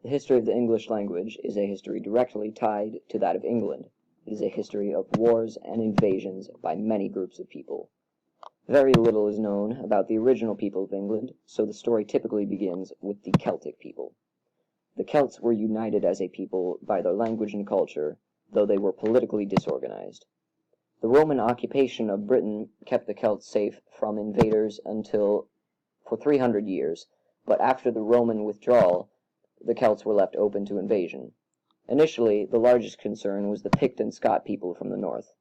The history of the English language is a history directly tied to that of England. It is a history of wars and invasions by many groups of people. Very little is known about the original people of England, so the story typically begins with the Celtic people. The Celts were united as a people by their language and culture, though they were politically disorganized. The Roman occupation of Britain kept the Celts safe from invaders for 300 years, but after the Roman withdrawal, the Celts were left open to invasion. Initially, the largest concern was the Pict and Scot people from the north.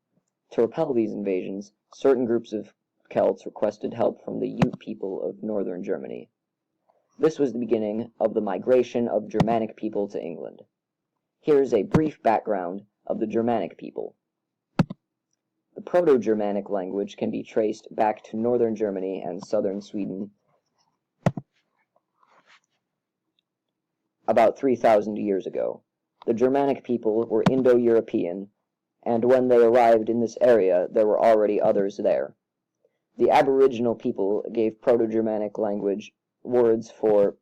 To repel these invasions, certain groups of Celts requested help from the Ute people of northern Germany. This was the beginning of the migration of Germanic people to England. Here is a brief background of the Germanic people. The Proto-Germanic language can be traced back to northern Germany and southern Sweden about 3,000 years ago. The Germanic people were Indo-European, and when they arrived in this area, there were already others there. The Aboriginal people gave Proto-Germanic language words for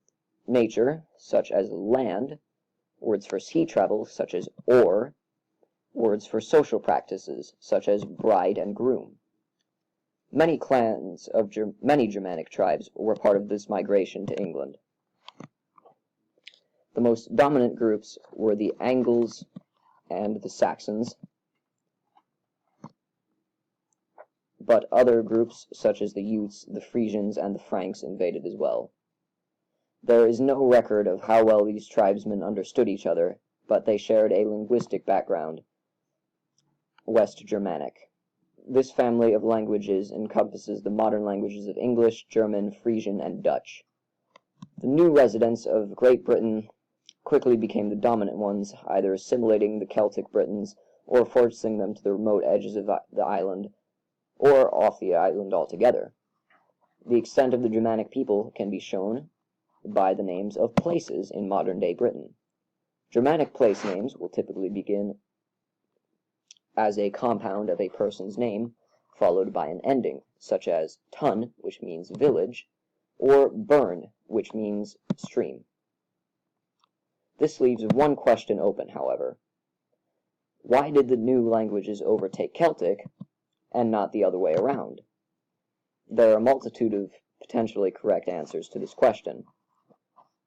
nature, such as land, words for sea travel, such as oar, words for social practices, such as bride and groom. Many clans of many Germanic tribes were part of this migration to England. The most dominant groups were the Angles and the Saxons, but other groups such as the Utes, the Frisians, and the Franks invaded as well. There is no record of how well these tribesmen understood each other, but they shared a linguistic background, West Germanic. This family of languages encompasses the modern languages of English, German, Frisian, and Dutch. The new residents of Great Britain quickly became the dominant ones, either assimilating the Celtic Britons or forcing them to the remote edges of the island, or off the island altogether. The extent of the Germanic people can be shown by the names of places in modern-day Britain. Germanic place names will typically begin as a compound of a person's name, followed by an ending, such as tun, which means village, or burn, which means stream. This leaves one question open, however. Why did the new languages overtake Celtic, and not the other way around? There are a multitude of potentially correct answers to this question.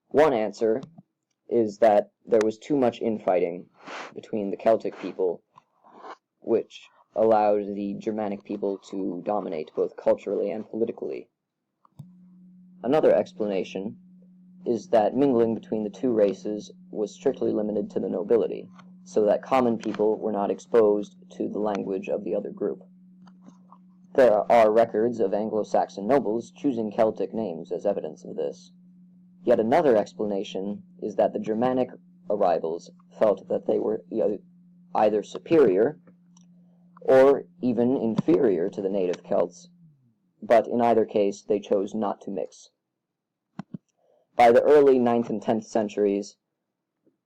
One answer is that there was too much infighting between the Celtic people, which allowed the Germanic people to dominate both culturally and politically. Another explanation is that mingling between the two races was strictly limited to the nobility, so that common people were not exposed to the language of the other group. There are records of Anglo-Saxon nobles choosing Celtic names as evidence of this. Yet another explanation is that the Germanic arrivals felt that they were either superior or even inferior to the native Celts, but in either case they chose not to mix. By the early 9th and 10th centuries,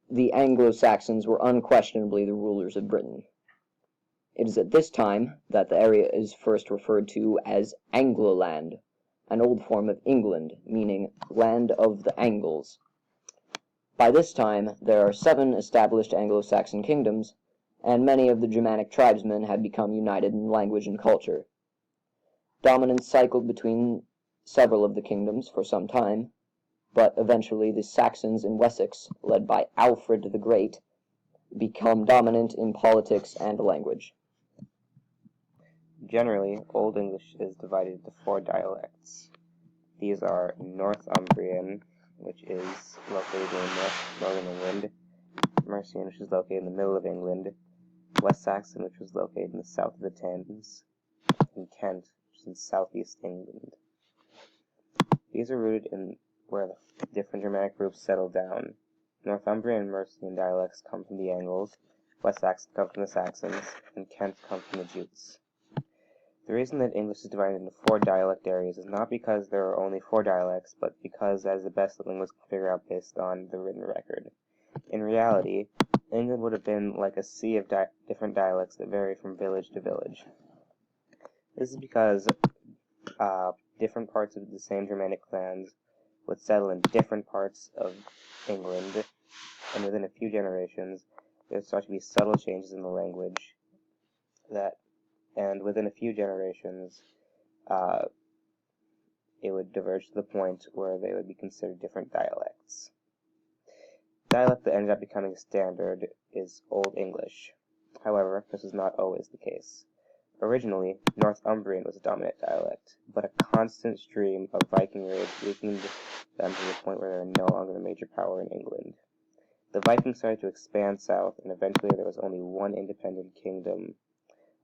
the Anglo-Saxons were unquestionably the rulers of Britain. It is at this time that the area is first referred to as Anglo-land, an old form of England, meaning land of the Angles. By this time, there are 7 established Anglo-Saxon kingdoms, and many of the Germanic tribesmen had become united in language and culture. Dominance cycled between several of the kingdoms for some time, but eventually the Saxons in Wessex, led by Alfred the Great, become dominant in politics and language. Generally, Old English is divided into 4 dialects. These are Northumbrian, which is located in northern England, Mercian, which is located in the middle of England, West Saxon, which was located in the south of the Thames, and Kent, which is in southeast England. These are rooted in where the different Germanic groups settled down. Northumbrian and Mercian dialects come from the Angles, West Saxon come from the Saxons, and Kent come from the Jutes. The reason that English is divided into 4 dialect areas is not because there are only 4 dialects, but because that is the best that linguists can figure out based on the written record. In reality, England would have been like a sea of different dialects that vary from village to village. This is because different parts of the same Germanic clans would settle in different parts of England, and within a few generations, there would start to be subtle changes in the language and within a few generations, it would diverge to the point where they would be considered different dialects. Dialect that ended up becoming standard is Old English. However, this was not always the case. Originally, Northumbrian was a dominant dialect, but a constant stream of Viking raids weakened them to the point where they were no longer a major power in England. The Vikings started to expand south, and eventually there was only one independent kingdom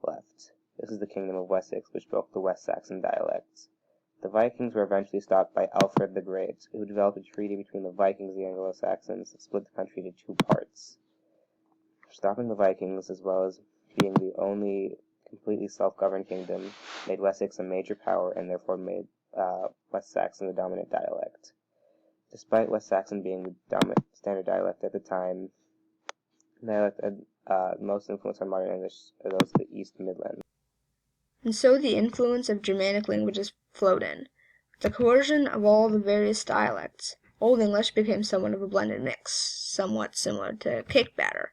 left. This is the Kingdom of Wessex, which broke the West Saxon dialects. The Vikings were eventually stopped by Alfred the Great, who developed a treaty between the Vikings and the Anglo-Saxons that split the country into two parts. Stopping the Vikings, as well as being the only completely self-governed kingdom, made Wessex a major power and therefore made West Saxon the dominant dialect. Despite West Saxon being the dominant standard dialect at the time, the dialect had most influence on modern English are those of the East Midlands. And so the influence of Germanic languages flowed in. With the coercion of all the various dialects, Old English became somewhat of a blended mix, somewhat similar to cake batter.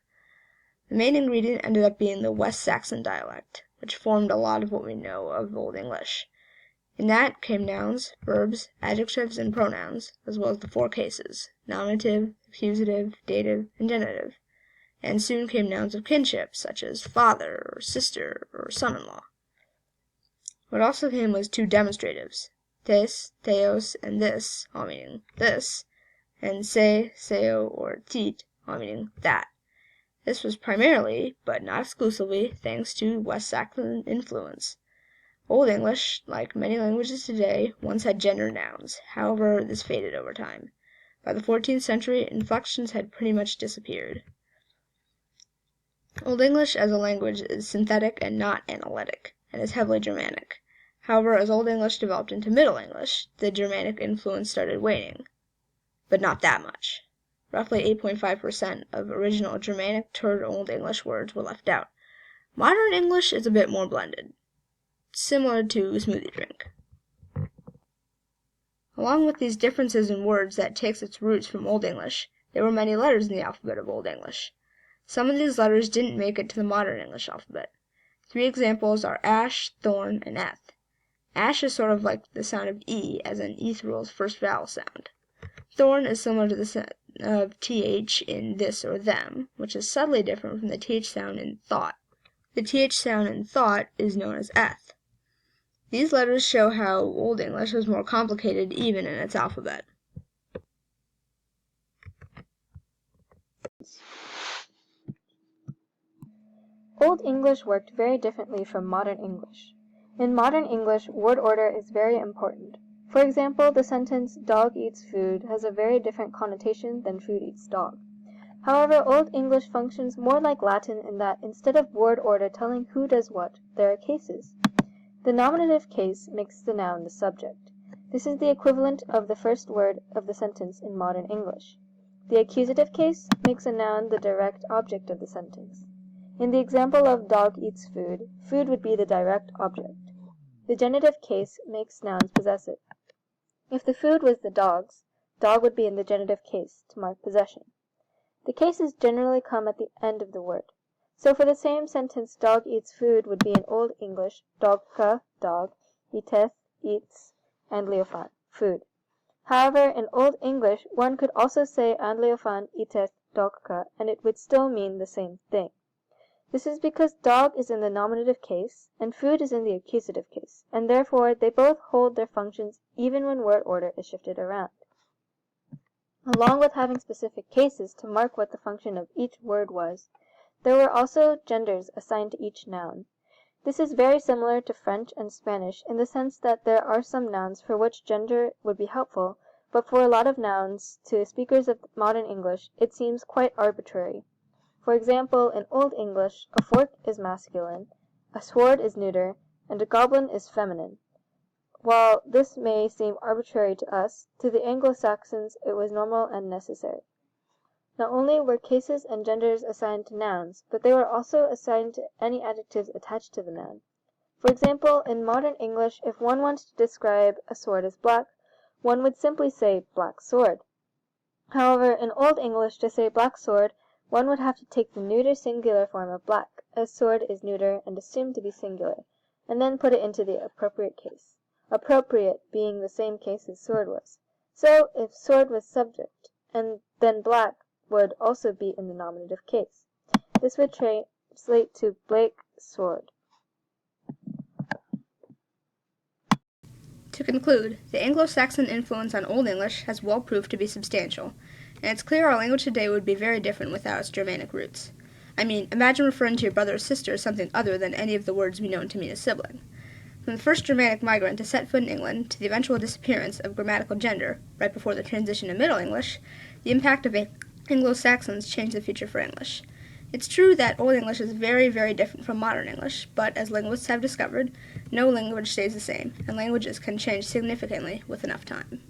The main ingredient ended up being the West Saxon dialect, which formed a lot of what we know of Old English. In that came nouns, verbs, adjectives, and pronouns, as well as the four cases, nominative, accusative, dative, and genitive. And soon came nouns of kinship, such as father, or sister, or son-in-law. What also came was two demonstratives, tes, theos, and this, all meaning this, and se, seo, or tit, all meaning that. This was primarily, but not exclusively, thanks to West Saxon influence. Old English, like many languages today, once had gender nouns. However, this faded over time. By the 14th century, inflections had pretty much disappeared. Old English as a language is synthetic and not analytic, and is heavily Germanic. However, as Old English developed into Middle English, the Germanic influence started waning. But not that much. Roughly 8.5% of original Germanic toward Old English words were left out. Modern English is a bit more blended, similar to smoothie drink. Along with these differences in words that takes its roots from Old English, there were many letters in the alphabet of Old English. Some of these letters didn't make it to the modern English alphabet. 3 examples are ash, thorn, and eth. Ash is sort of like the sound of E, as in ethereal's first vowel sound. Thorn is similar to the sound of th in this or them, which is subtly different from the th sound in thought. The th sound in thought is known as eth. These letters show how Old English was more complicated even in its alphabet. Old English worked very differently from modern English. In modern English, word order is very important. For example, the sentence "dog eats food" has a very different connotation than "food eats dog." However, Old English functions more like Latin in that instead of word order telling who does what, there are cases. The nominative case makes the noun the subject. This is the equivalent of the first word of the sentence in modern English. The accusative case makes a noun the direct object of the sentence. In the example of "dog eats food," food would be the direct object. The genitive case makes nouns possessive. If the food was the dog's, dog would be in the genitive case to mark possession. The cases generally come at the end of the word. So for the same sentence "dog eats food" would be in Old English "dogka," dog, "eateth," eats, and "leofan," food. However, in Old English one could also say "Leofan eateth dogka" and it would still mean the same thing. This is because dog is in the nominative case and food is in the accusative case, and therefore they both hold their functions even when word order is shifted around. Along with having specific cases to mark what the function of each word was, there were also genders assigned to each noun. This is very similar to French and Spanish in the sense that there are some nouns for which gender would be helpful, but for a lot of nouns, to speakers of modern English, it seems quite arbitrary. For example, in Old English, a fork is masculine, a sword is neuter, and a goblin is feminine. While this may seem arbitrary to us, to the Anglo-Saxons it was normal and necessary. Not only were cases and genders assigned to nouns, but they were also assigned to any adjectives attached to the noun. For example, in modern English, if one wanted to describe a sword as black, one would simply say "black sword." However, in Old English, to say black sword, one would have to take the neuter singular form of black, as sword is neuter and assumed to be singular, and then put it into the appropriate case, appropriate being the same case as sword was. So, if sword was subject, and then black would also be in the nominative case. This would translate to Blake sword. To conclude, the Anglo-Saxon influence on Old English has well proved to be substantial, and it's clear our language today would be very different without its Germanic roots. I mean, imagine referring to your brother or sister as something other than any of the words we know to mean a sibling. From the first Germanic migrant to set foot in England to the eventual disappearance of grammatical gender, right before the transition to Middle English, the impact of Anglo-Saxons changed the future for English. It's true that Old English is very, very different from modern English, but as linguists have discovered, no language stays the same, and languages can change significantly with enough time.